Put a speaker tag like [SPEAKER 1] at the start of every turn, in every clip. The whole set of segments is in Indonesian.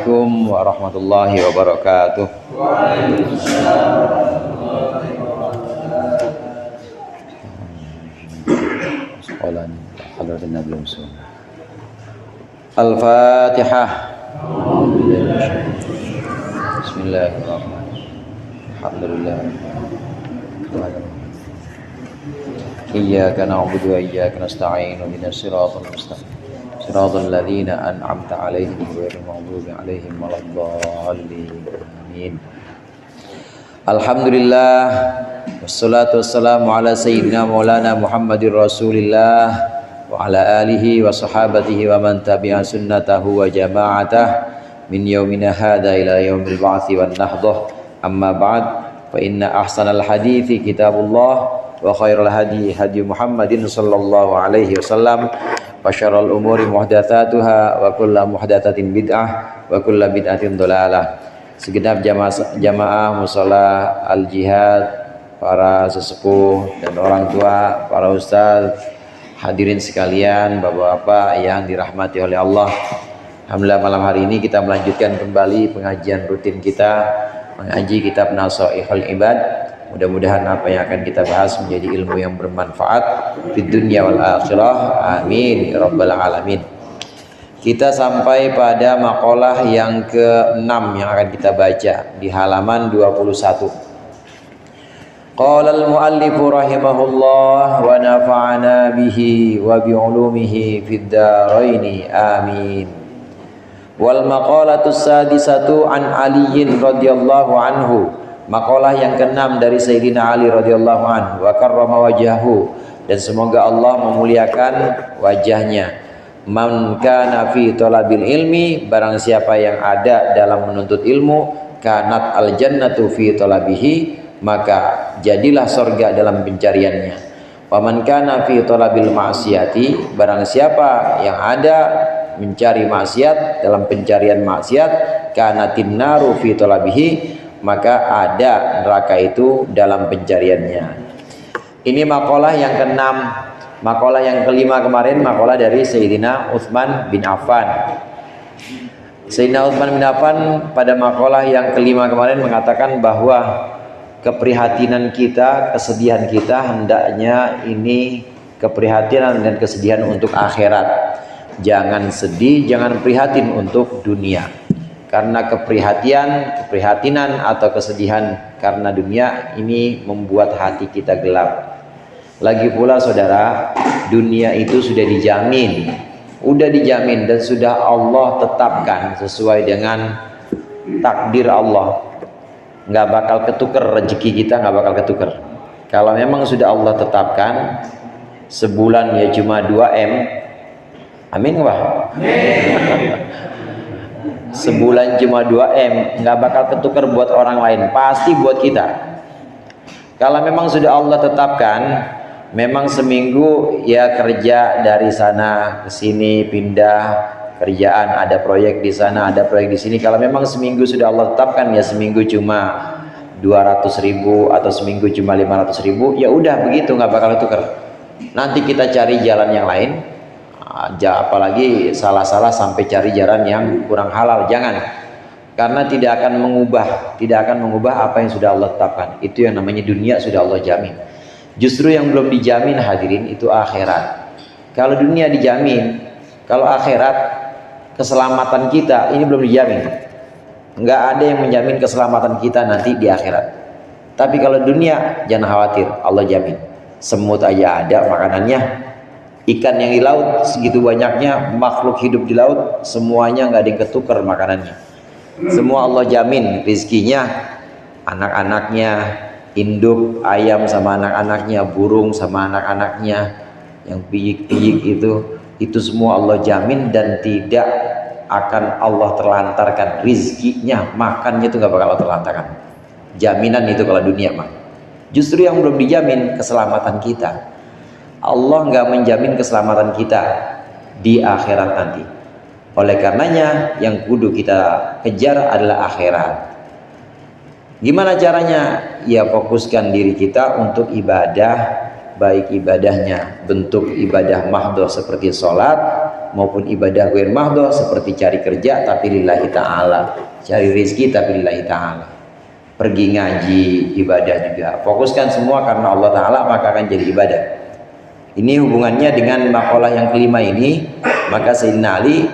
[SPEAKER 1] Assalamualaikum warahmatullahi wabarakatuh. Al-Fatihah. Bismillahirrahmanirrahim. Alhamdulillah. Iyyaka na'budu wa iyyaka nasta'in. Ihdinas siratal mustaqim. Siratal ladzina an'amta 'alaihim ghairil maghdubi 'alaihim waladdallin. Amin. Alhamdulillah wassalatu wassalamu ala sayyidina maulana Muhammadir Rasulillah wa ala alihi wa sahabatihi wa man tabi'a sunnatahu wa jama'atah min yaumina hadza ila yaumil ba'tsi wan nahdah. Amma ba'd, fa inna ahsanal hadithi kitabullah wa khairal hadi hadi Muhammadin sallallahu alaihi wasallam wa syarrul umuri muhdatsatuha wa kullu muhdatsatin bid'ah wa kullu bid'atin dhalalah. Segenap jamaah mushola al-jihad, para sesepuh dan orang tua, para ustaz, hadirin sekalian, bapak-bapak yang dirahmati oleh Allah. Alhamdulillah, malam hari ini kita melanjutkan kembali pengajian rutin kita, mengaji kitab Nasaihul Ibad. Mudah-mudahan apa yang akan kita bahas menjadi ilmu yang bermanfaat di dunia wal akhirah. Amin ya rabbal alamin. Kita sampai pada maqalah yang ke-6 yang akan kita baca di halaman 21. Qala al-muallifu rahimahullah wa nafa'ana bihi wa bi'ulumihi fid dharaini amin. Wal maqalatu sadisatu an Aliyin radhiyallahu anhu. Maqalah yang ke-6 dari Sayyidina Ali radhiyallahu anhu, wa karrama wajhahu, dan semoga Allah memuliakan wajahnya. Man kana fi talabil ilmi, barang siapa yang ada dalam menuntut ilmu, kanat al jannatu fi talabihi, maka jadilah surga dalam pencariannya. Wa man kana fi talabil ma'siyati, barang siapa yang ada mencari maksiat, dalam pencarian maksiat, kanatin naru fi talabihi, maka ada neraka itu dalam pencariannya. Ini maqalah yang ke-6. Maqalah yang ke-5 kemarin maqalah dari Sayyidina Utsman bin Affan. Sayyidina Utsman bin Affan pada maqalah yang ke-5 kemarin mengatakan bahwa keprihatinan kita, kesedihan kita hendaknya ini keprihatinan dan kesedihan untuk akhirat. Jangan sedih, jangan prihatin untuk dunia. Karena keprihatinan atau kesedihan karena dunia ini membuat hati kita gelap. Lagi pula saudara, dunia itu sudah dijamin dan sudah Allah tetapkan sesuai dengan takdir Allah. Nggak bakal ketuker rezeki kita, nggak bakal ketuker. Kalau memang sudah Allah tetapkan, sebulan ya cuma 2M. Amin wah. Sebulan cuma 2M, nggak bakal ketukar buat orang lain, pasti buat kita. Kalau memang sudah Allah tetapkan, memang seminggu ya kerja dari sana ke sini, pindah kerjaan, ada proyek di sana, ada proyek di sini. Kalau memang seminggu sudah Allah tetapkan, ya seminggu cuma 200.000 atau seminggu cuma 500.000, ya udah begitu, nggak bakal ketukar. Nanti kita cari jalan yang lain. Apalagi salah-salah sampai cari jalan yang kurang halal, jangan. Karena tidak akan mengubah apa yang sudah Allah tetapkan. Itu yang namanya dunia sudah Allah jamin. Justru yang belum dijamin hadirin itu akhirat. Kalau dunia dijamin, kalau akhirat keselamatan kita ini belum dijamin. Enggak ada yang menjamin keselamatan kita nanti di akhirat. Tapi kalau dunia jangan khawatir, Allah jamin. Semut aja ada makanannya. Ikan yang di laut segitu banyaknya, makhluk hidup di laut semuanya nggak ada yang ketukar makanannya. Semua Allah jamin rizkinya, anak-anaknya, induk ayam sama anak-anaknya, burung sama anak-anaknya, yang piyik-piyik itu semua Allah jamin dan tidak akan Allah terlantarkan rizkinya, makannya itu nggak bakal Allah terlantarkan. Jaminan itu kalau dunia mah. Justru yang belum dijamin keselamatan kita. Allah nggak menjamin keselamatan kita di akhirat nanti. Oleh karenanya yang kudu kita kejar adalah akhirat. Gimana caranya? Ya fokuskan diri kita untuk ibadah, baik ibadahnya bentuk ibadah mahdhah seperti sholat maupun ibadah ghair mahdhah seperti cari kerja tapi lillahi ta'ala, cari rezeki tapi lillahi ta'ala, pergi ngaji ibadah juga, fokuskan semua karena Allah Ta'ala maka akan jadi ibadah. Ini hubungannya dengan makalah yang kelima ini. Maka Sayyidina Ali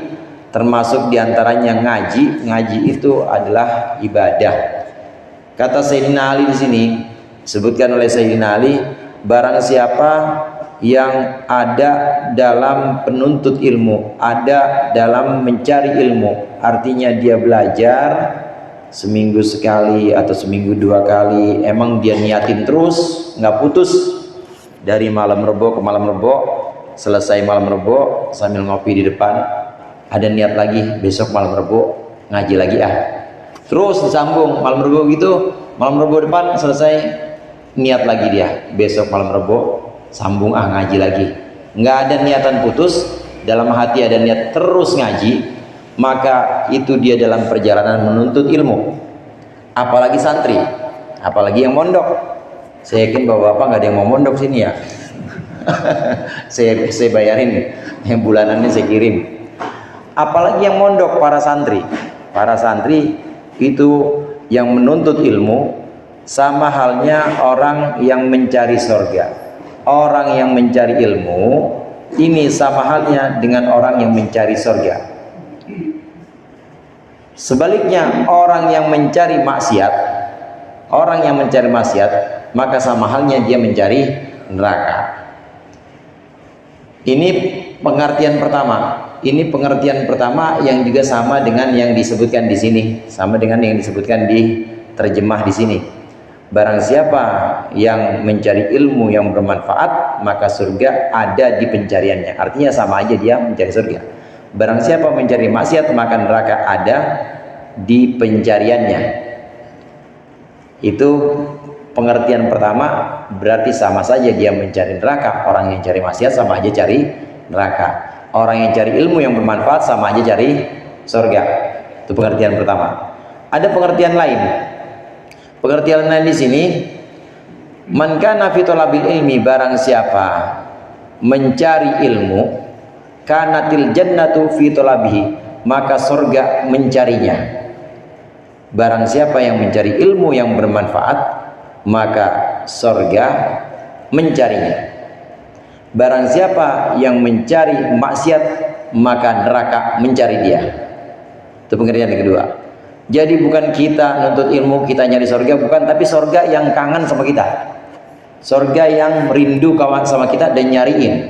[SPEAKER 1] termasuk diantaranya ngaji itu adalah ibadah. Kata Sayyidina Ali di sini, sebutkan oleh Sayyidina Ali, barang siapa yang ada dalam penuntut ilmu, ada dalam mencari ilmu, artinya dia belajar seminggu sekali atau seminggu 2 kali, emang dia niatin terus, nggak putus dari malam Rebo ke malam Rebo, selesai malam Rebo sambil ngopi di depan, ada niat lagi besok malam Rebo ngaji lagi terus disambung malam Rebo gitu, malam Rebo depan selesai niat lagi dia besok malam Rebo sambung ngaji lagi, nggak ada niatan putus, dalam hati ada niat terus ngaji, maka itu dia dalam perjalanan menuntut ilmu. Apalagi santri, apalagi yang mondok. Saya yakin bapak-bapak nggak ada yang mau mondok sini ya. saya bayarin yang bulanannya saya kirim. Apalagi yang mondok, para santri itu yang menuntut ilmu, sama halnya orang yang mencari surga. Orang yang mencari ilmu ini sama halnya dengan orang yang mencari surga. Sebaliknya orang yang mencari maksiat, maka sama halnya dia mencari neraka. Ini pengertian pertama yang juga sama dengan yang disebutkan di sini, sama dengan yang disebutkan di terjemah di sini. Barang siapa yang mencari ilmu yang bermanfaat, maka surga ada di pencariannya. Artinya sama aja dia mencari surga. Barang siapa mencari maksiat, maka neraka ada di pencariannya. Itu pengertian pertama, berarti sama saja dia mencari neraka. Orang yang cari maksiat sama aja cari neraka. Orang yang cari ilmu yang bermanfaat sama aja cari surga. Itu pengertian pertama. Ada pengertian lain. Pengertian lain di sini, man kana fi talabil ilmi, barang siapa mencari ilmu, kanatil jannatu fi talabihi, maka surga mencarinya. Barang siapa yang mencari ilmu yang bermanfaat, maka surga mencarinya. Barang siapa yang mencari maksiat, maka neraka mencari dia. Itu pengertian yang kedua. Jadi bukan kita nuntut ilmu, kita nyari surga, bukan, tapi surga yang kangen sama kita, surga yang rindu kawan sama kita dan nyariin.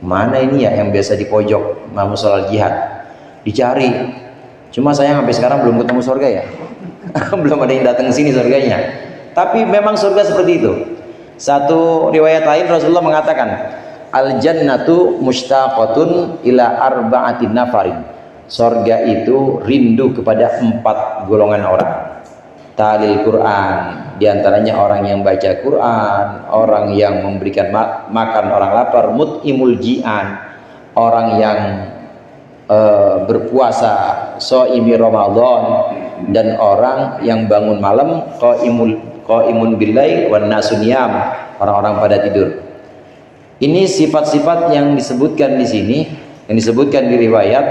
[SPEAKER 1] Mana ini ya yang biasa di pojok musola jihad dicari, cuma saya sampai sekarang belum ketemu surga ya. Belum ada yang datang sini surganya. Tapi memang surga seperti itu. Satu riwayat lain Rasulullah mengatakan, al jannatu mushtaqatun ila arba'atin nafarin. Surga itu rindu kepada 4 golongan orang. Talil Quran, diantaranya orang yang baca Quran, orang yang memberikan makan orang lapar, mut'imul ji'an, orang yang berpuasa, shaimi Ramadan, dan orang yang bangun malam, qaimun billail wan nasu niyam, orang-orang pada tidur. Ini sifat-sifat yang disebutkan di sini, yang disebutkan di riwayat,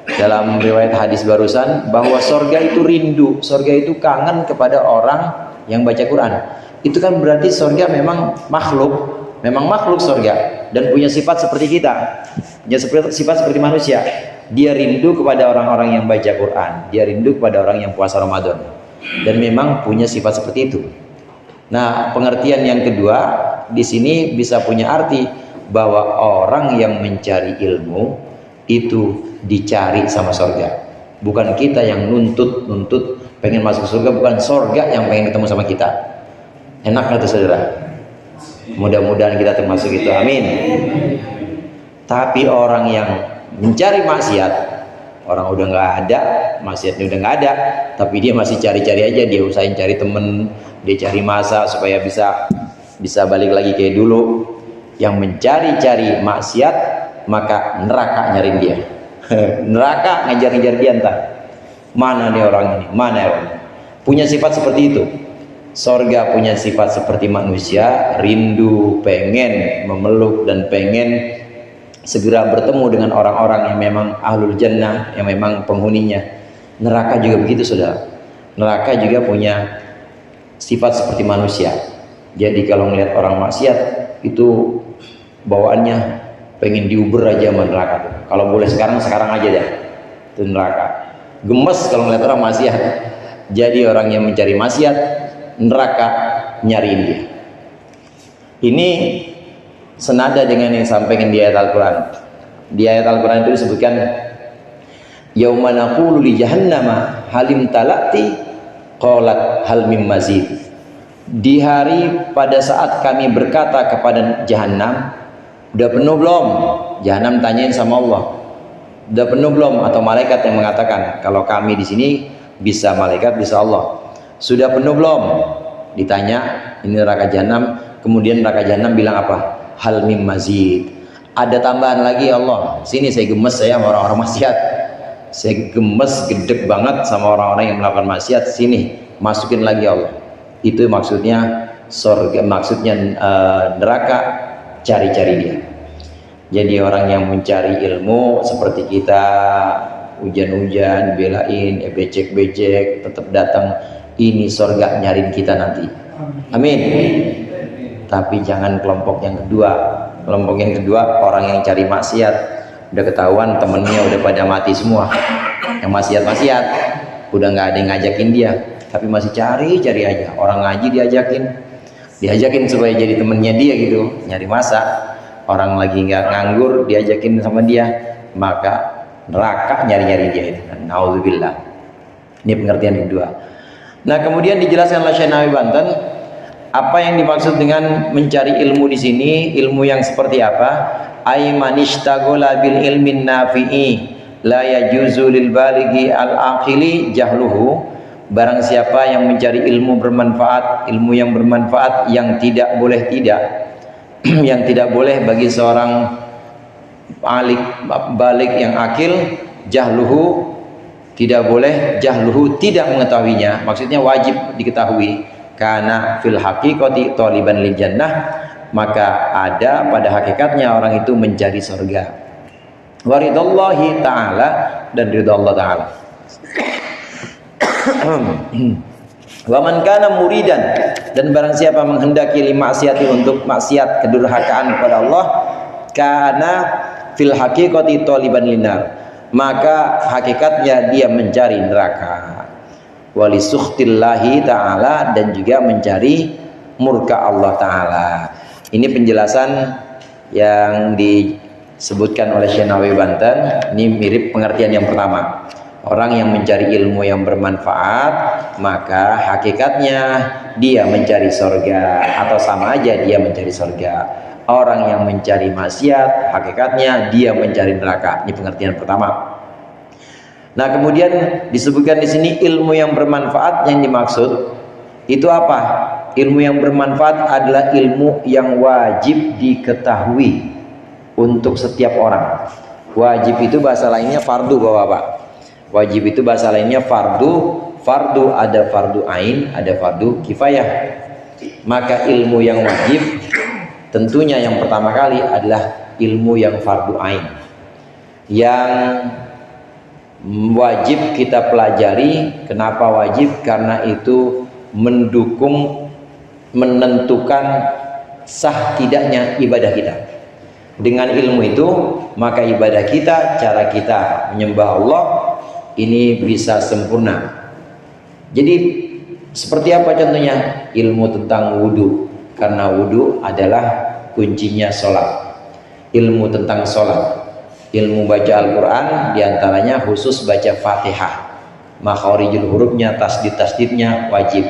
[SPEAKER 1] dalam riwayat hadis barusan, bahwa surga itu rindu, surga itu kangen kepada orang yang baca Quran. Itu kan berarti surga memang makhluk surga, dan punya sifat seperti kita, punya sifat seperti manusia. Dia rindu kepada orang-orang yang baca Quran, dia rindu kepada orang yang puasa Ramadan, dan memang punya sifat seperti itu. Nah, pengertian yang kedua di sini bisa punya arti bahwa orang yang mencari ilmu itu dicari sama surga. Bukan kita yang nuntut pengen masuk surga, bukan surga yang pengen ketemu sama kita. Enak nggak tuh saudara? Mudah-mudahan kita termasuk itu, amin. Tapi orang yang mencari maksiat, orang udah nggak ada, maksiatnya udah nggak ada, tapi dia masih cari-cari aja, dia usahain cari temen, dia cari masa supaya bisa balik lagi kayak dulu. Yang mencari-cari maksiat, maka neraka nyariin dia. Neraka ngejar-ngejar dia, entah mana nih orang ini, mana orang ini. Punya sifat seperti itu. Surga punya sifat seperti manusia, rindu, pengen memeluk dan pengen segera bertemu dengan orang-orang yang memang ahlul jannah, yang memang penghuninya. Neraka juga begitu, saudara. Neraka juga punya sifat seperti manusia. Jadi kalau melihat orang maksiat itu bawaannya pengen diuber aja sama neraka. Kalau boleh sekarang aja deh. Itu neraka. Gemes kalau melihat orang maksiat. Jadi orang yang mencari maksiat, neraka nyariin dia. Ini senada dengan yang disampaikan di ayat Al-Quran. Di ayat Al-Quran itu disebutkan, yauma naqulu li jahannama halim talati qalat hal mim mazid. Di hari pada saat kami berkata kepada Jahannam, udah penuh belum? Jahannam tanyain sama Allah, udah penuh belum? Atau malaikat yang mengatakan, kalau kami di sini bisa malaikat, bisa Allah. Sudah penuh belum? Ditanya, ini neraka Jahannam. Kemudian neraka Jahannam bilang apa? Hal mim mazid. Ada tambahan lagi ya Allah. Sini saya gemes saya sama orang-orang maksiat. Saya gemes, gedek banget sama orang-orang yang melakukan maksiat. Sini, masukin lagi ya Allah. Itu maksudnya surga, maksudnya neraka, cari-cari dia. Jadi orang yang mencari ilmu seperti kita, hujan-hujan, belain, becek-becek, tetap datang. Ini surga nyariin kita nanti. Amin. Tapi jangan kelompok yang kedua. Kelompok yang kedua, orang yang cari maksiat, udah ketahuan temennya udah pada mati semua, yang maksiat-maksiat udah nggak ada yang ngajakin dia, tapi masih cari aja. Orang ngaji diajakin supaya jadi temennya dia gitu, nyari masa. Orang lagi nggak nganggur diajakin sama dia, maka neraka nyari dia itu. Nauzubillah. Ini pengertian kedua. Nah, kemudian dijelaskan oleh Syekh Nawawi Banten, apa yang dimaksud dengan mencari ilmu di sini, ilmu yang seperti apa? Aiman ishtaghala bil ilmin nafi'i la yajuzu lil balighi al aqili jahluhu. Barang siapa yang mencari ilmu bermanfaat, ilmu yang bermanfaat yang tidak boleh yang tidak boleh bagi seorang balik yang akil, jahluhu tidak boleh, jahluhu tidak mengetahuinya, maksudnya wajib diketahui. Karena fil haqiqati taliban lil jannah, maka ada pada hakikatnya orang itu mencari surga. Waridallahi ta'ala, dan ridha Allah ta'ala. Wa man kana muridan, dan barang siapa menghendaki limaksiati untuk maksiat kedurhakaan kepada Allah, kana fil haqiqati taliban linar, maka hakikatnya dia mencari neraka. Wali sukhtillahi ta'ala, dan juga mencari murka Allah ta'ala. Ini penjelasan yang disebutkan oleh Syekh Nawawi Banten. Ini mirip pengertian yang pertama. Orang yang mencari ilmu yang bermanfaat, maka hakikatnya dia mencari surga, atau sama aja dia mencari surga. Orang yang mencari maksiat, hakikatnya dia mencari neraka. Ini pengertian pertama. Nah, kemudian disebutkan di sini ilmu yang bermanfaat yang dimaksud itu apa? Ilmu yang bermanfaat adalah ilmu yang wajib diketahui untuk setiap orang. Wajib itu bahasa lainnya fardu, Bapak-bapak. Wajib itu bahasa lainnya fardu. Fardu ada fardu ain, ada fardu kifayah. Maka ilmu yang wajib tentunya yang pertama kali adalah ilmu yang fardu ain, yang wajib kita pelajari. Kenapa wajib? Karena itu mendukung, menentukan sah tidaknya ibadah kita. Dengan ilmu itu, maka ibadah kita, cara kita menyembah Allah ini bisa sempurna. Jadi seperti apa contohnya? Ilmu tentang wudhu, karena wudhu adalah kuncinya sholat. Ilmu tentang sholat, ilmu baca Al-Quran, diantaranya khusus baca Fatihah, makhorijul hurufnya, tasdid-tasdidnya wajib,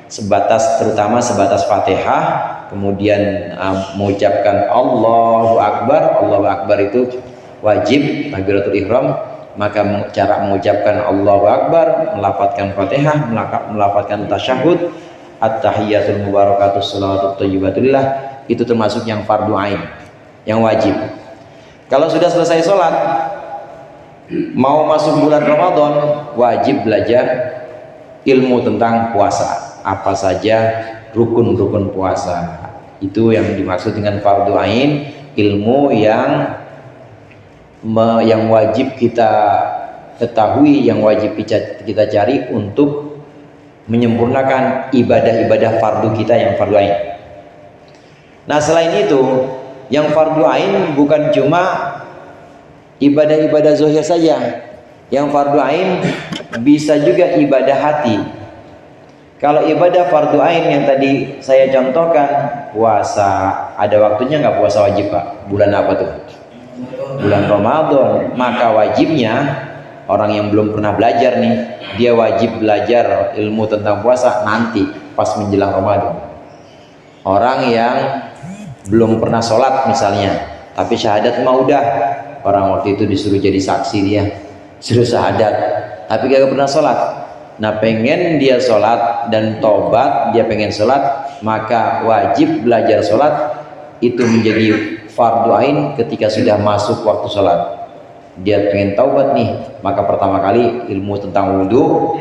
[SPEAKER 1] terutama sebatas Fatihah. Kemudian mengucapkan Allahu Akbar. Allahu Akbar itu wajib, takbiratul ihram. Maka cara mengucapkan Allahu Akbar, melafadzkan Fatihah, melafadzkan tasyahud, at-tahiyyatul mubarakatus shalawatut thayyibatulillah, itu termasuk yang fardu ain, yang wajib. Kalau sudah selesai sholat, mau masuk bulan Ramadan, wajib belajar ilmu tentang puasa. Apa saja rukun-rukun puasa. Itu yang dimaksud dengan fardu ain, ilmu yang yang wajib kita ketahui, yang wajib kita cari untuk menyempurnakan ibadah-ibadah fardu kita yang fardu ain. Nah, selain itu, yang fardu ain bukan cuma ibadah-ibadah zahir saja. Yang fardu ain bisa juga ibadah hati. Kalau ibadah fardu ain yang tadi saya contohkan, puasa, ada waktunya nggak puasa wajib, Pak? Bulan apa tuh? Bulan Ramadan. Maka wajibnya orang yang belum pernah belajar nih, dia wajib belajar ilmu tentang puasa nanti pas menjelang Ramadan. Orang yang belum pernah sholat misalnya, tapi syahadat mah udah, orang waktu itu disuruh jadi saksi, dia suruh syahadat tapi gak pernah sholat. Nah, pengen dia sholat dan tobat, dia pengen sholat, maka wajib belajar sholat. Itu menjadi fardu ain ketika sudah masuk waktu sholat. Dia pengen taubat nih, maka pertama kali ilmu tentang wudhu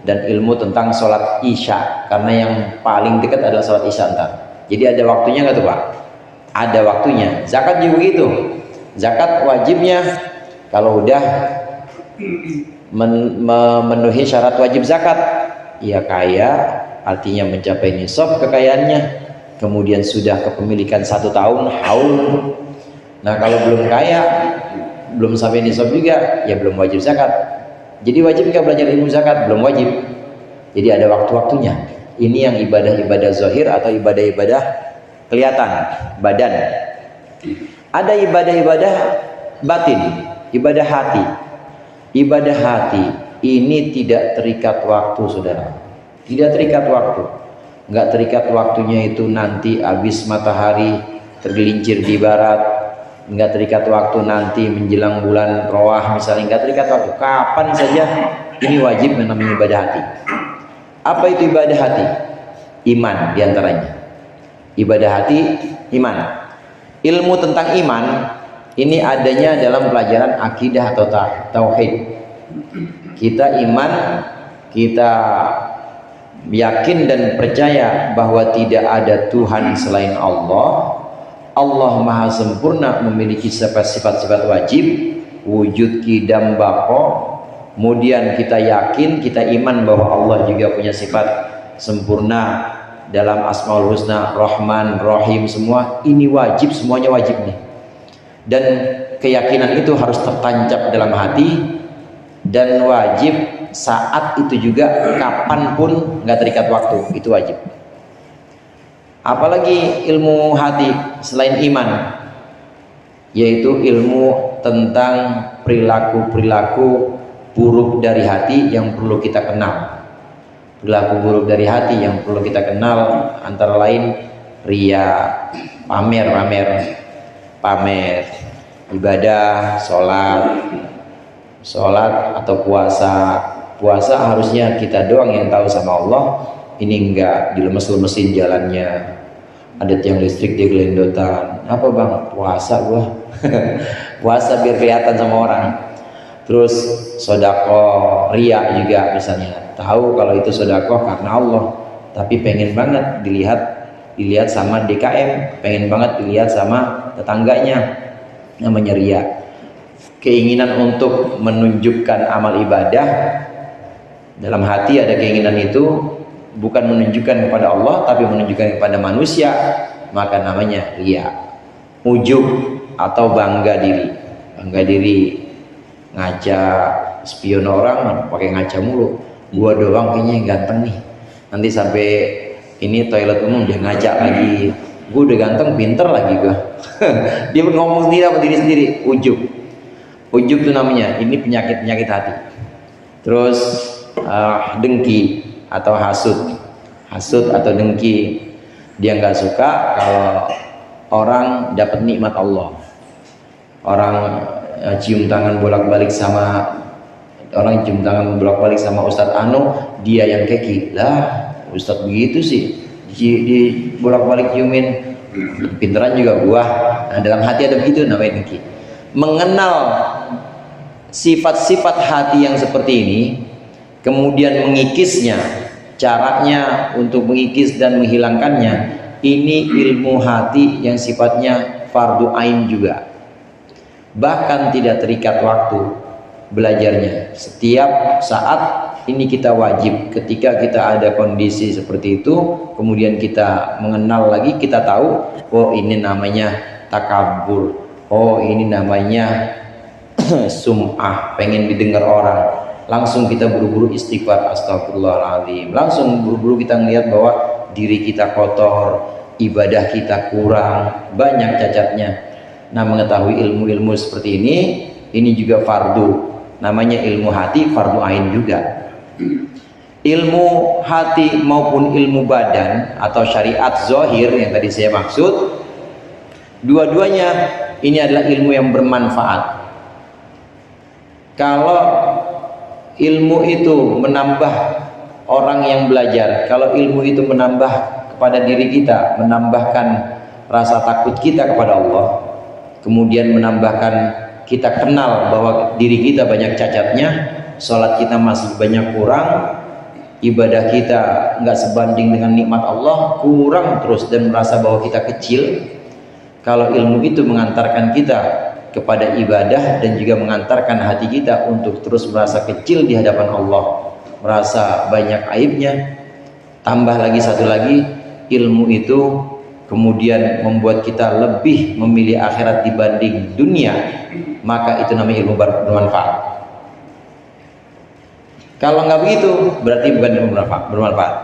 [SPEAKER 1] dan ilmu tentang sholat isya, karena yang paling dekat adalah sholat isya ntar. Jadi ada waktunya nggak tuh, Pak? Ada waktunya. Zakat juga begitu. Zakat wajibnya kalau udah memenuhi syarat wajib zakat, ya kaya, artinya mencapai nisab kekayaannya, kemudian sudah kepemilikan 1 tahun haul. Nah, kalau belum kaya, belum sampai nisab juga, ya belum wajib zakat. Jadi wajib nggak belajar ilmu zakat? Belum wajib. Jadi ada waktu-waktunya. Ini yang ibadah-ibadah zahir atau ibadah-ibadah kelihatan badan. Ada ibadah-ibadah batin, ibadah hati. Ibadah hati ini tidak terikat waktu, saudara. Tidak terikat waktu. Nggak terikat waktunya itu nanti habis matahari tergelincir di barat. Nggak terikat waktu nanti menjelang bulan Rawah misalnya. Nggak terikat waktu. Kapan saja ini wajib yang namanya ibadah hati. Apa itu ibadah hati? Iman diantaranya. Ibadah hati, iman. Ilmu tentang iman ini adanya dalam pelajaran akidah atau tauhid. Kita iman, kita yakin dan percaya bahwa tidak ada Tuhan selain Allah. Allah Maha Sempurna, memiliki sifat-sifat wajib, wujud qidam baqo. Kemudian kita yakin, kita iman bahwa Allah juga punya sifat sempurna dalam Asmaul Husna, Rahman, Rahim, semua ini wajib, semuanya wajib nih. Dan keyakinan itu harus tertancap dalam hati dan wajib saat itu juga, kapanpun, nggak terikat waktu, itu wajib. Apalagi ilmu hati selain iman, yaitu ilmu tentang perilaku-perilaku buruk dari hati yang perlu kita kenal. Perilaku buruk dari hati yang perlu kita kenal antara lain ria, pamer, ibadah, sholat atau puasa harusnya kita doang yang tahu sama Allah. Ini enggak dilemes-lemesin jalannya, ada tiang listrik dia gelendotan, apa bang? Puasa gua. Puasa biar kelihatan sama orang. Terus sodako, ria juga misalnya, tahu kalau itu sodako karena Allah, tapi pengen banget dilihat sama DKM, pengen banget dilihat sama tetangganya, namanya ria. Keinginan untuk menunjukkan amal ibadah dalam hati, ada keinginan itu, bukan menunjukkan kepada Allah tapi menunjukkan kepada manusia, maka namanya ria. Ujub atau bangga diri, ngaca, spion orang pakai ngaca mulu, gua doang kayaknya yang ganteng nih, nanti sampai ini toilet umum dia ngaca lagi, gua udah ganteng, pinter lagi gua. Dia ngomong sendiri sama diri sendiri, ujub itu namanya, ini penyakit hati. Terus dengki atau hasud atau dengki, dia nggak suka kalau orang dapat nikmat Allah, orang cium tangan bolak-balik sama Ustadz Anu, dia yang keki lah, Ustadz begitu sih di bolak-balik ciumin, pinteran juga gua. Nah, dalam hati ada begitu, namanya dengki. Mengenal sifat-sifat hati yang seperti ini, kemudian mengikisnya, caranya untuk mengikis dan menghilangkannya, ini ilmu hati yang sifatnya fardu ain juga. bahkan tidak terikat waktu belajarnya. Setiap saat ini kita wajib. Ketika kita ada kondisi seperti itu, kemudian kita mengenal lagi, kita tahu, oh ini namanya takabur, oh ini namanya sum'ah, pengen didengar orang. Langsung kita buru-buru istighfar, astagfirullahaladzim. Langsung buru-buru kita melihat bahwa diri kita kotor, ibadah kita kurang, banyak cacatnya. Nah, mengetahui ilmu-ilmu seperti ini juga fardu. Namanya ilmu hati, fardu ain juga. Ilmu hati maupun ilmu badan atau syariat zahir yang tadi saya maksud, dua-duanya ini adalah ilmu yang bermanfaat. Kalau ilmu itu menambah orang yang belajar, kalau ilmu itu menambah kepada diri kita, menambahkan rasa takut kita kepada Allah, kemudian menambahkan kita kenal bahwa diri kita banyak cacatnya, sholat kita masih banyak kurang, ibadah kita nggak sebanding dengan nikmat Allah, kurang terus, dan merasa bahwa kita kecil. Kalau ilmu itu mengantarkan kita kepada ibadah dan juga mengantarkan hati kita untuk terus merasa kecil di hadapan Allah, merasa banyak aibnya. Tambah lagi satu lagi, ilmu itu kemudian membuat kita lebih memilih akhirat dibanding dunia, maka itu namanya ilmu bermanfaat. Kalau nggak begitu, berarti bukan ilmu bermanfaat.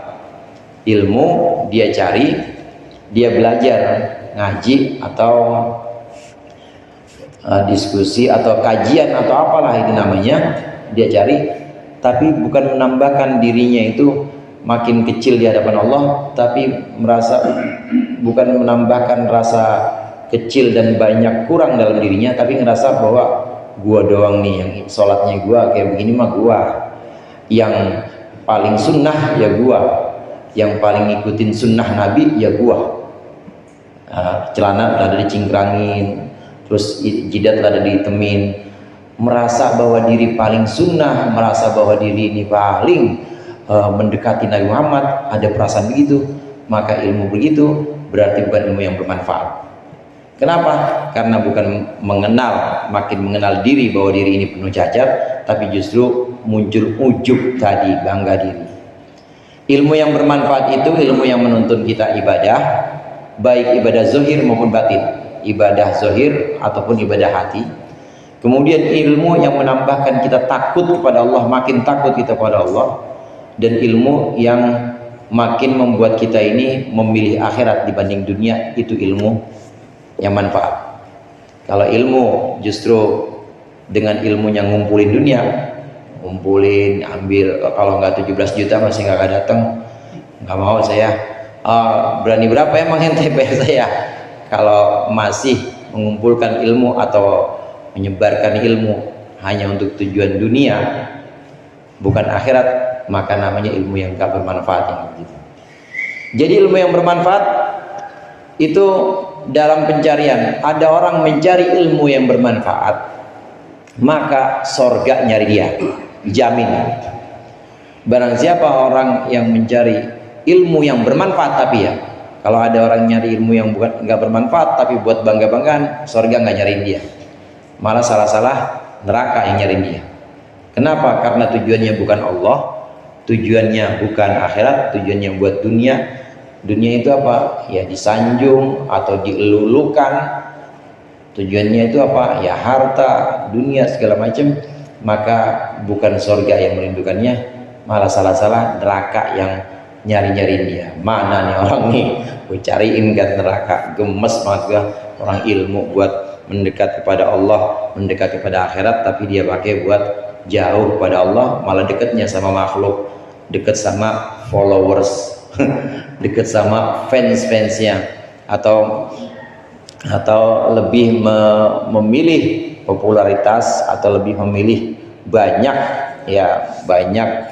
[SPEAKER 1] Ilmu dia cari, dia belajar, ngaji atau diskusi atau kajian atau apalah itu namanya, dia cari, tapi bukan menambahkan dirinya itu makin kecil di hadapan Allah, tapi merasa bukan menambahkan rasa kecil dan banyak kurang dalam dirinya, tapi ngerasa bahwa gua doang nih yang sholatnya gua kayak begini mah gua, yang paling sunnah ya gua, yang paling ngikutin sunnah Nabi ya gua. Celana ada dicingkrangin, terus jidat ada ditemin, merasa bahwa diri paling sunnah, merasa bahwa diri ini paling mendekati Nabi Muhammad, ada perasaan begitu, maka ilmu begitu berarti bukan ilmu yang bermanfaat. Kenapa? Karena bukan mengenal, makin mengenal diri bahwa diri ini penuh cacat, tapi justru muncul ujub tadi, bangga diri. Ilmu yang bermanfaat itu ilmu yang menuntun kita ibadah, baik ibadah zahir maupun batin, ibadah zahir ataupun ibadah hati. Kemudian ilmu yang menambahkan kita takut kepada Allah, makin takut kita kepada Allah, dan ilmu yang makin membuat kita ini memilih akhirat dibanding dunia, itu ilmu yang manfaat. Kalau ilmu justru dengan ilmunya ngumpulin dunia, ngumpulin, ambil, kalau nggak 17 juta masih nggak datang, nggak mau saya. Berani berapa emang ente bayar saya? Kalau masih mengumpulkan ilmu atau menyebarkan ilmu hanya untuk tujuan dunia, bukan akhirat, maka namanya ilmu yang gak bermanfaat yang begitu. Jadi ilmu yang bermanfaat itu dalam pencarian, ada orang mencari ilmu yang bermanfaat, maka sorga nyari dia, jamin. Barang siapa orang yang mencari ilmu yang bermanfaat, tapi ya, kalau ada orang nyari ilmu yang bukan nggak bermanfaat tapi buat bangga-banggaan, sorga nggak nyariin dia, malah salah-salah neraka yang nyariin dia. Kenapa? Karena tujuannya bukan Allah, tujuannya bukan akhirat, tujuannya buat dunia. Dunia itu apa? Ya disanjung atau dielulukan. Tujuannya itu apa? Ya harta, dunia, segala macam. Maka bukan surga yang merindukannya, malah salah-salah neraka yang nyari-nyariin dia. Mana nih orang nih? Gue cariin kan neraka. Gemes banget gue, orang ilmu buat mendekat kepada Allah, mendekat kepada akhirat, tapi dia pakai buat jauh kepada Allah, malah dekatnya sama makhluk, dekat sama followers, dekat sama fans-fansnya, atau lebih memilih popularitas, atau lebih memilih banyak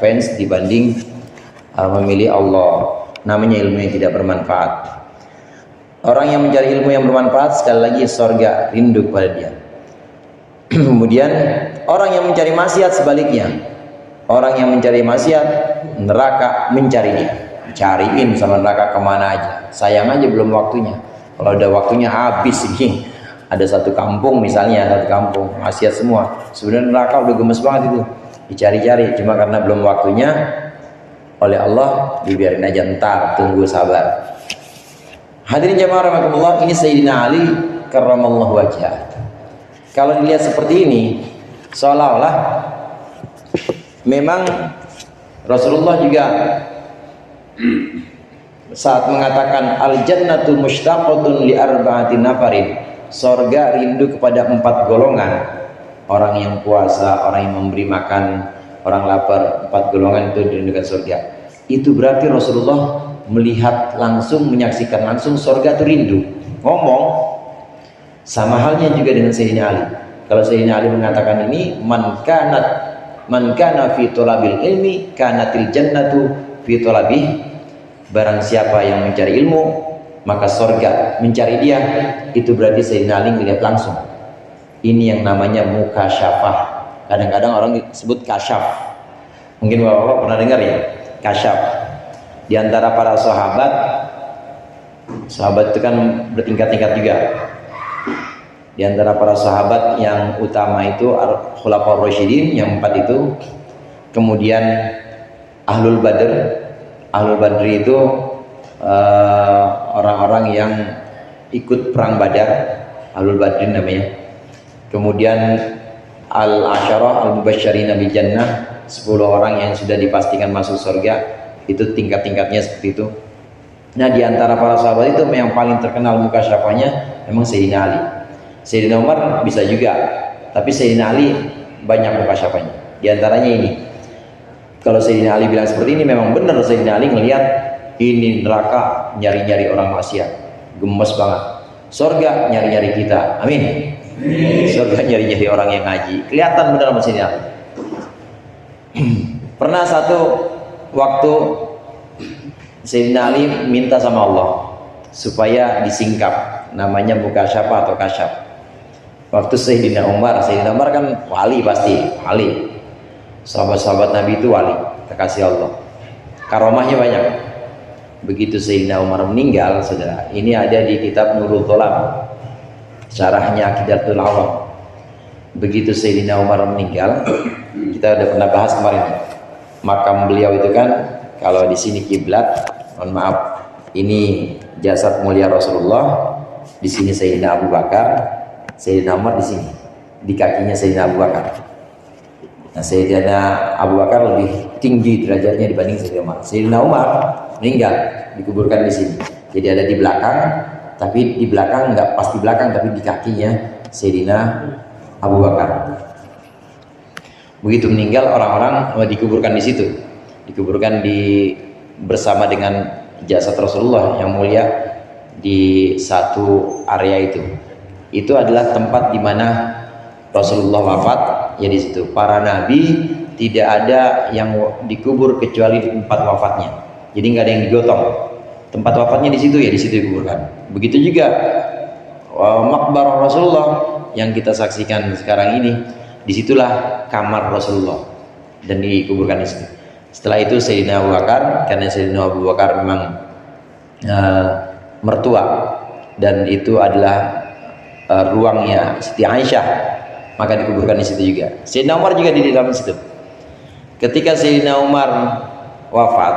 [SPEAKER 1] fans dibanding memilih Allah. Namanya ilmu yang tidak bermanfaat. Orang yang mencari ilmu yang bermanfaat, sekali lagi surga rindu kepada dia. Kemudian orang yang mencari maksiat sebaliknya, orang yang mencari maksiat, neraka mencari dia, cariin sama neraka kemana aja, sayang aja belum waktunya. Kalau udah waktunya habis ini, Ada satu kampung misalnya, satu kampung maksiat semua. Sebenarnya neraka udah gemes banget itu, dicari-cari, cuma karena belum waktunya oleh Allah dibiarin aja, ntar tunggu sabar. Hadirin jamaah rahimakumullah, ini Sayyidina Ali karramallahu wajhah. Kalau dilihat seperti ini, seolah-olah memang Rasulullah juga saat mengatakan al jannatu mushtaqatun li arba'ati nafarin, sorga rindu kepada 4 golongan, orang yang puasa, orang yang memberi makan orang lapar, 4 golongan itu dirindukan surga. Itu berarti Rasulullah melihat langsung, menyaksikan langsung surga itu rindu. Ngomong sama halnya juga dengan Sayyidina Ali. Kalau Sayyidina Ali mengatakan ini, man kana fi thalabil ilmi kanatil jannatu fi thalabih. Barang siapa yang mencari ilmu, maka surga mencari dia. Itu berarti Sayyidina Ali melihat langsung. Ini yang namanya mukasyafah. Kadang-kadang orang disebut kasyaf. Mungkin bapak-bapak pernah dengar ya, kasyaf. Di antara para sahabat itu kan bertingkat-tingkat juga. Di antara para sahabat yang utama itu Khulafaur Rasyidin, yang 4 itu. Kemudian Ahlul Badr. Ahlul Badri itu orang-orang yang ikut perang Badar, Ahlul Badrin namanya. Kemudian Al-Asyarah Al-Mubasysyirina bil Jannah, 10 orang yang sudah dipastikan masuk surga. Itu tingkat-tingkatnya seperti itu. Nah, di antara para sahabat itu yang paling terkenal mukasyafahnya memang Sayyidina Ali. Sayyidina Umar bisa juga, tapi Sayyidina Ali banyak mukasyafahnya. Di antaranya ini, kalau Sayyidina Ali bilang seperti ini, memang benar Sayyidina Ali ngelihat ini neraka nyari-nyari orang maksiat, gemes banget. Surga nyari-nyari kita, amin. Surga nyari-nyari orang yang ngaji, kelihatan benar sama Sayyidina Ali. Pernah satu waktu Sayyidina Ali minta sama Allah supaya disingkap, namanya mukasyafah atau kasyaf. Waktu Sayyidina Umar kan wali, pasti wali. Sahabat-sahabat Nabi itu wali, kekasih Allah, karomahnya banyak. Begitu Sayyidina Umar meninggal, saudara, ini ada di kitab Nurul Dhalam, syarahnya Aqidatul Awam. Begitu Sayyidina Umar meninggal, kita udah pernah bahas kemarin, makam beliau itu kan, kalau di sini kiblat, mohon maaf, ini jasad mulia Rasulullah, di sini Sayyidina Abu Bakar, Sayyidina Umar di sini, di kakinya Sayyidina Abu Bakar. Nah, Sayyidina Abu Bakar lebih tinggi derajatnya dibanding Sayyidina Umar. Sayyidina Umar meninggal, dikuburkan di sini. Jadi ada di belakang, tapi di belakang nggak pas di belakang, tapi di kakinya Sayyidina Abu Bakar. Begitu meninggal, orang-orang dikuburkan di situ, dikuburkan bersama dengan jasad Rasulullah yang mulia di satu area itu. Itu adalah tempat di mana Rasulullah wafat. Ya, di situ para nabi tidak ada yang dikubur kecuali di tempat wafatnya. Jadi nggak ada yang digotong. Tempat wafatnya di situ, ya di situ dikuburkan. Begitu juga makbarah Rasulullah yang kita saksikan sekarang ini, disitulah kamar Rasulullah dan dikuburkan di situ. Setelah itu Sayyidina Abu Bakar, karena Sayyidina Abu Bakar memang mertua dan itu adalah ruangnya Siti Aisyah, maka dikuburkan di situ juga. Sayyidina Umar juga di dalam situ. Ketika Sayyidina Umar wafat,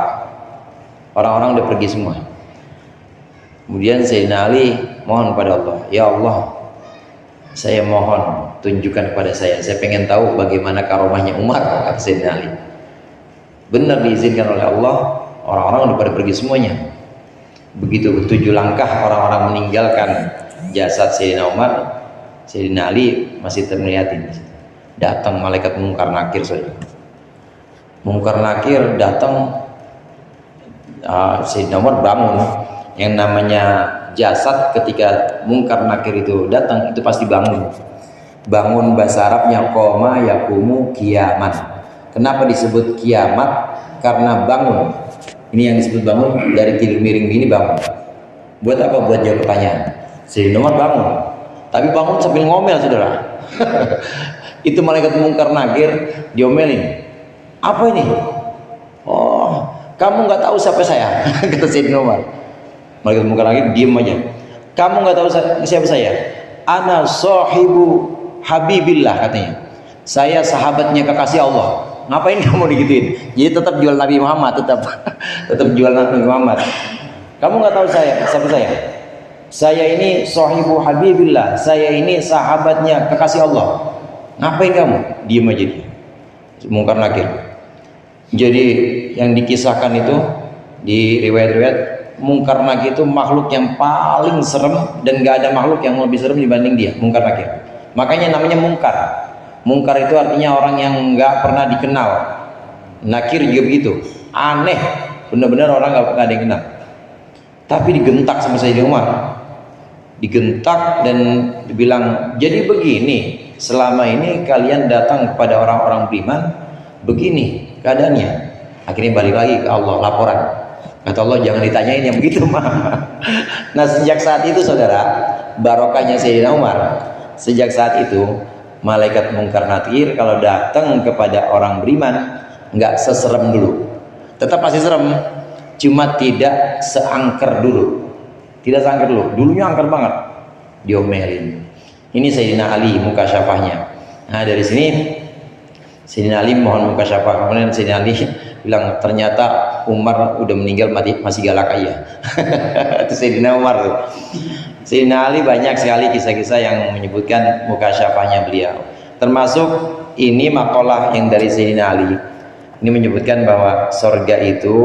[SPEAKER 1] orang-orang udah pergi semua. Kemudian Sayyidina Ali mohon pada Allah, ya Allah, saya mohon tunjukkan kepada saya pengen tahu bagaimana karomahnya Umar, kata Sayyidina Ali. Benar diizinkan oleh Allah, orang-orang udah pada pergi semuanya. Begitu 7 langkah orang-orang meninggalkan jasad Sayyidina Umar, Sayyidina Ali masih terlihatin. Datang malaikat Munkar Nakir saja. Munkar Nakir datang, Sayyidina Umar bangun. Yang namanya jasad ketika Munkar Nakir itu datang, itu pasti bangun. Bangun bahasa Arabnya qoma yakumu kiaman. Kenapa disebut kiamat? Karena bangun. Ini yang disebut bangun, dari tidur miring ini bangun. Buat apa? Buat jawab pertanyaan. Sayyidina Umar bangun. Tapi bangun sambil ngomel, saudara. Itu malaikat Munkar Nakir diomelin. Apa ini? Oh, kamu nggak tahu siapa saya? Kata Sayyidina Umar. Malaikat Munkar Nakir diem aja. Kamu nggak tahu siapa saya? ana sahibu habibillah, katanya. Saya sahabatnya kekasih Allah. Ngapain kamu digituin? Jadi tetap jual Nabi Muhammad, tetap jual Nabi Muhammad. Kamu nggak tahu saya, siapa saya? Saya ini sahibu habibillah, saya ini sahabatnya kekasih Allah. Ngapain kamu? Diem aja dia. Mungkar nakir. Jadi yang dikisahkan itu di riwayat-riwayat, mungkar nakir itu makhluk yang paling serem dan nggak ada makhluk yang lebih serem dibanding dia, mungkar nakir. Makanya namanya mungkar. Mungkar itu artinya orang yang nggak pernah dikenal. Nakir juga begitu, aneh, benar-benar orang nggak pernah dikenal. Tapi digentak sama Sayyidina Umar, digentak dan dibilang, jadi begini, selama ini kalian datang kepada orang-orang beriman, begini keadaannya. Akhirnya balik lagi ke Allah, laporan. Kata Allah, jangan ditanyain yang begitu mah. Nah sejak saat itu saudara, barokahnya Sayyidina Umar, sejak saat itu malaikat mungkar nakir kalau datang kepada orang beriman nggak seserem dulu, tetap masih serem, cuma tidak seangker dulu, tidak seangker dulu. Dulunya angker banget, diomelin. Ini Sayyidina Ali muka syafahnya. Nah dari sini Sayyidina Ali mohon muka syafah. Kemudian Sayyidina Ali bilang, ternyata Umar udah meninggal masih galak aja. Itu Sayyidina Umar tuh. Sayyidina Ali banyak sekali kisah-kisah yang menyebutkan muka syafahnya beliau. Termasuk ini makalah yang dari Sayyidina Ali. Ini menyebutkan bahwa surga itu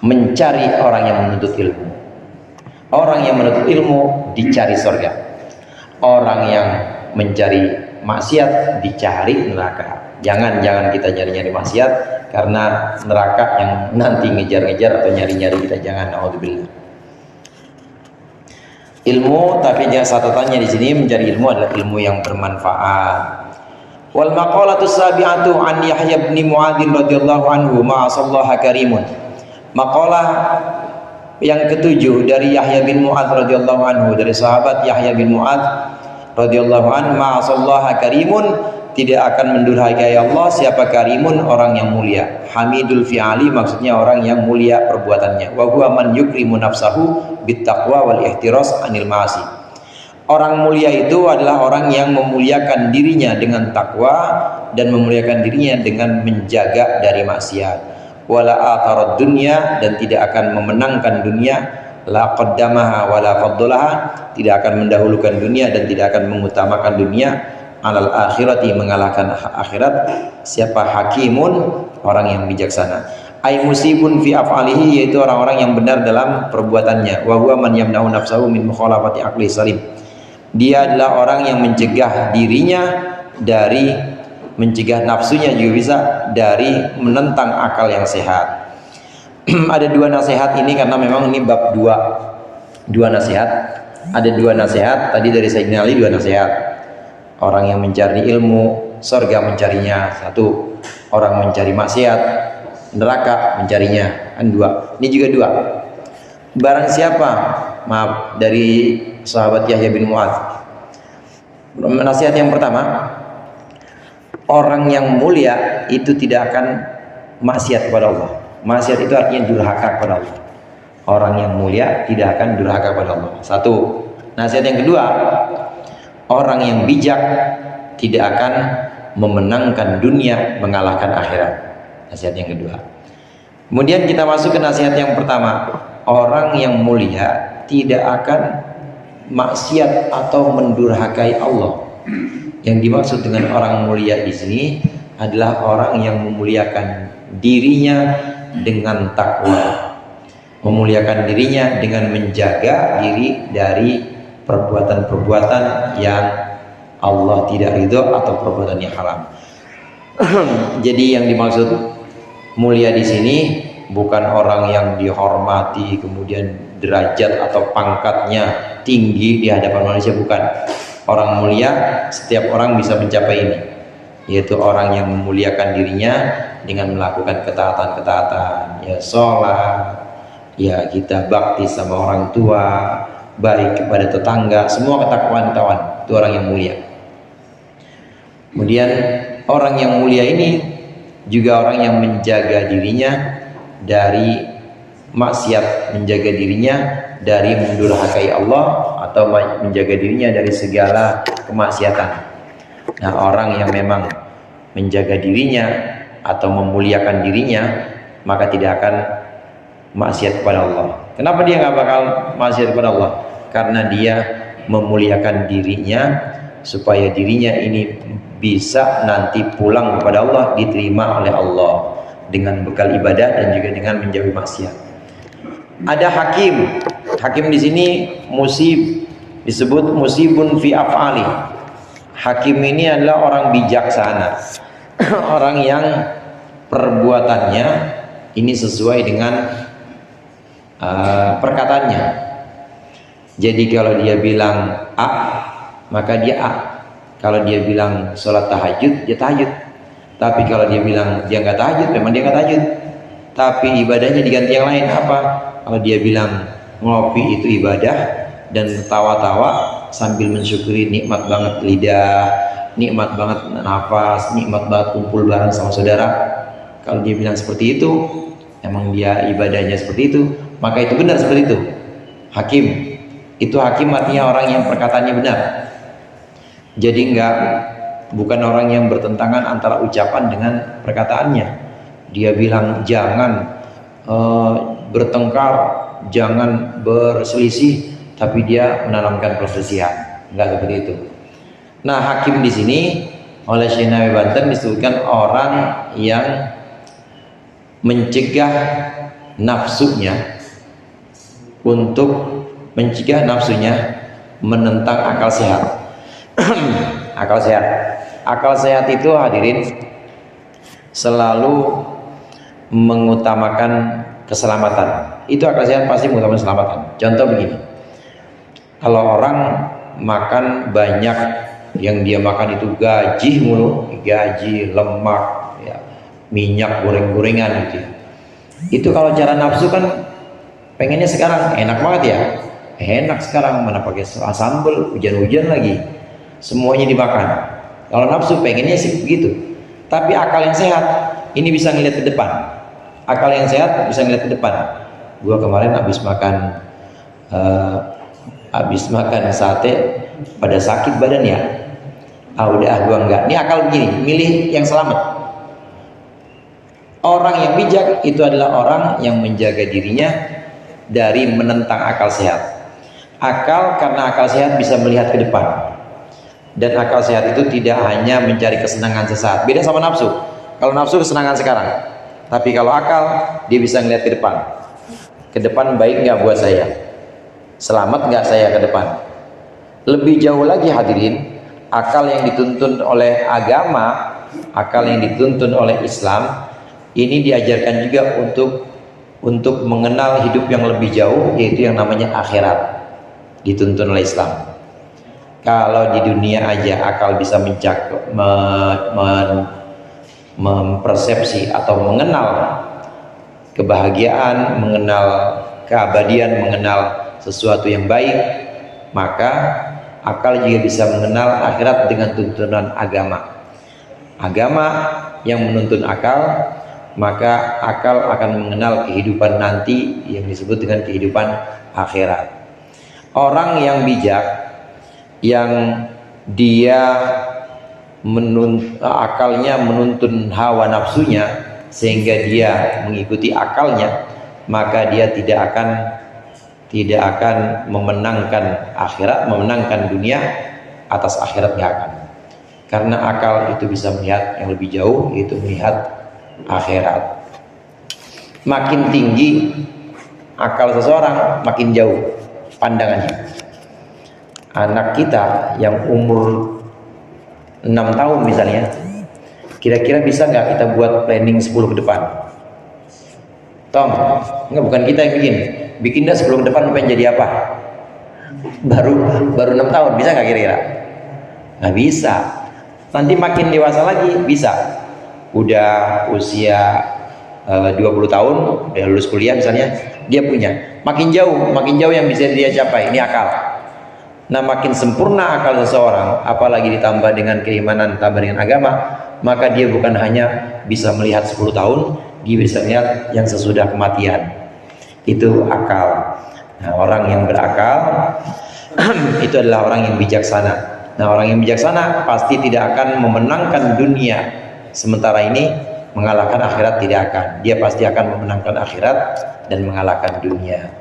[SPEAKER 1] mencari orang yang menuntut ilmu. Orang yang menuntut ilmu dicari surga. Orang yang mencari maksiat dicari neraka. Jangan kita nyari-nyari maksiat, karena neraka yang nanti ngejar-ngejar atau nyari-nyari kita, jangan. Alhamdulillah. Ilmu, tapi jangan catatannya di sini mencari ilmu adalah ilmu yang bermanfaat. Wal maqalatu sabi'atu an Yahya bin Mu'adz radhiyallahu anhu ma sallaha karimun. Maqalah yang ketujuh dari Yahya bin Mu'adz radhiyallahu anhu, dari sahabat Yahya bin Mu'adz radhiyallahu anhu, ma sallaha karimun, tidak akan mendurhakai Allah siapa karimun, orang yang mulia. Hamidul fi'ali, maksudnya orang yang mulia perbuatannya. Wa huwa man yukrimu nafsahu bittaqwa wal ihtiras anil ma'asi. Orang mulia itu adalah orang yang memuliakan dirinya dengan takwa dan memuliakan dirinya dengan menjaga dari maksiat. Wala atharad dunya, dan tidak akan memenangkan dunia. La qaddamaha wala faddalaha, tidak akan mendahulukan dunia dan tidak akan mengutamakan dunia. Alal akhirati, mengalahkan akhirat. Siapa hakimun, orang yang bijaksana. Ay musibun fi af'alihi, yaitu orang-orang yang benar dalam perbuatannya. Wa huwa man yamna'u nafsahu min mukhalafati aqli salim. Dia adalah orang yang mencegah dirinya dari, mencegah nafsunya juga bisa dari menentang akal yang sehat. Ada dua nasihat ini karena memang ini bab dua nasihat. Ada dua nasihat tadi dari Sayyidina Ali, dua nasihat. Orang yang mencari ilmu, surga mencarinya, satu. Orang mencari maksiat, neraka mencarinya, kan dua. Ini juga dua. Barang siapa, maaf, dari sahabat Yahya bin Mu'adz, nasihat yang pertama, orang yang mulia itu tidak akan maksiat kepada Allah. Maksiat itu artinya durhaka kepada Allah. Orang yang mulia tidak akan durhaka kepada Allah. Satu. Nasihat yang kedua, orang yang bijak tidak akan memenangkan dunia, mengalahkan akhirat. Nasihat yang kedua. Kemudian kita masuk ke nasihat yang pertama. Orang yang mulia tidak akan maksiat atau mendurhakai Allah. Yang dimaksud dengan orang mulia di sini adalah orang yang memuliakan dirinya dengan takwa, memuliakan dirinya dengan menjaga diri dari perbuatan-perbuatan yang Allah tidak ridho atau perbuatan yang haram. Jadi yang dimaksud mulia di sini bukan orang yang dihormati kemudian derajat atau pangkatnya tinggi di hadapan manusia, bukan. Orang mulia setiap orang bisa mencapai ini, yaitu orang yang memuliakan dirinya dengan melakukan ketaatan-ketaatan, ya sholat, ya kita bakti sama orang tua, baik kepada tetangga, semua ketakwaan-ketakwaan, itu orang yang mulia. Kemudian orang yang mulia ini juga orang yang menjaga dirinya dari maksiat, menjaga dirinya dari mendurhakai Allah atau menjaga dirinya dari segala kemaksiatan. Nah, orang yang memang menjaga dirinya atau memuliakan dirinya, maka tidak akan maksiat kepada Allah. Kenapa dia nggak bakal maksiat kepada Allah? Karena dia memuliakan dirinya supaya dirinya ini bisa nanti pulang kepada Allah, diterima oleh Allah dengan bekal ibadah dan juga dengan menjauhi maksiat. Ada hakim. Hakim di sini disebut musibun fi af'ali. Hakim ini adalah orang bijaksana. Orang yang perbuatannya ini sesuai dengan perkataannya. Jadi kalau dia bilang A, maka dia A. Kalau dia bilang sholat tahajud, dia tahajud. Tapi kalau dia bilang dia nggak tahajud, memang dia nggak tahajud. Tapi ibadahnya diganti yang lain. Apa? Kalau dia bilang ngopi itu ibadah dan tawa-tawa sambil mensyukuri nikmat banget lidah, nikmat banget nafas, nikmat banget kumpul bareng sama saudara. Kalau dia bilang seperti itu, emang dia ibadahnya seperti itu, maka itu benar seperti itu. Hakim. Itu hakim artinya orang yang perkataannya benar. Jadi bukan orang yang bertentangan antara ucapan dengan perkataannya. Dia bilang jangan bertengkar, jangan berselisih, tapi dia menanamkan perselisihan. Enggak seperti itu. Nah, hakim di sini oleh Syekh Nawawi Banten disebutkan orang yang mencegah nafsunya menentang akal sehat. Akal sehat itu hadirin selalu mengutamakan keselamatan. Itu akal sehat pasti mengutamakan keselamatan. Contoh begini, kalau orang makan banyak, yang dia makan itu gaji mulu, gaji, lemak, ya, minyak, goreng-gorengan gitu. Itu kalau cara nafsu kan pengennya sekarang enak banget ya, enak sekarang, mana pakai sambal, hujan-hujan lagi, semuanya dimakan. Kalau nafsu pengennya sih begitu. Tapi akal yang sehat ini bisa ngeliat ke depan. Akal yang sehat bisa ngeliat ke depan. Gua kemarin habis makan sate pada sakit badan ya. Udah gua enggak. Ini akal begini, milih yang selamat. Orang yang bijak itu adalah orang yang menjaga dirinya dari menentang akal sehat. Akal, karena akal sehat bisa melihat ke depan. Dan akal sehat itu tidak hanya mencari kesenangan sesaat. Beda sama nafsu. Kalau nafsu kesenangan sekarang. Tapi kalau akal, dia bisa melihat ke depan. Ke depan baik nggak buat saya? Selamat nggak saya ke depan? Lebih jauh lagi hadirin, akal yang dituntun oleh agama, akal yang dituntun oleh Islam, ini diajarkan juga untuk mengenal hidup yang lebih jauh, yaitu yang namanya akhirat, dituntun oleh Islam. Kalau di dunia aja akal bisa mempersepsi atau mengenal kebahagiaan, mengenal keabadian, mengenal sesuatu yang baik, maka akal juga bisa mengenal akhirat dengan tuntunan agama. Agama yang menuntun akal, maka akal akan mengenal kehidupan nanti yang disebut dengan kehidupan akhirat. Orang yang bijak, yang dia akalnya menuntun hawa nafsunya sehingga dia mengikuti akalnya, maka dia tidak akan memenangkan akhirat, memenangkan dunia atas akhirat, nggak akan. Karena akal itu bisa melihat yang lebih jauh, yaitu melihat akhirat. Makin tinggi akal seseorang, makin jauh pandangannya. Anak kita yang umur 6 tahun misalnya, kira-kira bisa nggak kita buat planning 10 ke depan? Tom, enggak, bukan kita yang bikin dah 10 ke depan pengen jadi apa? Baru 6 tahun, bisa nggak kira-kira? Nggak bisa. Nanti makin dewasa lagi bisa. Udah usia 20 tahun, udah lulus kuliah misalnya, dia punya. Makin jauh yang bisa dia capai, ini akal. Nah, makin sempurna akal seseorang, apalagi ditambah dengan keimanan, tambah dengan agama, maka dia bukan hanya bisa melihat 10 tahun, dia bisa melihat yang sesudah kematian. Itu akal. Nah, orang yang berakal itu adalah orang yang bijaksana. Nah, orang yang bijaksana pasti tidak akan memenangkan dunia, sementara ini mengalahkan akhirat tidak akan. Dia pasti akan memenangkan akhirat dan mengalahkan dunia.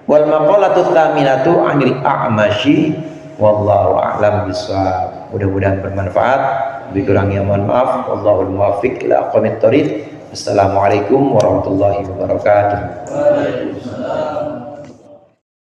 [SPEAKER 1] Wal maqalatu tsaminatu 'anil a'masyi wallahu a'lam bishawab. Mudah-mudahan bermanfaat. Lebih kurangnya mohon maaf. Wallahul muwaffiq ila aqwamit thoriq. Assalamualaikum warahmatullahi wabarakatuh. Waalaikumsalam.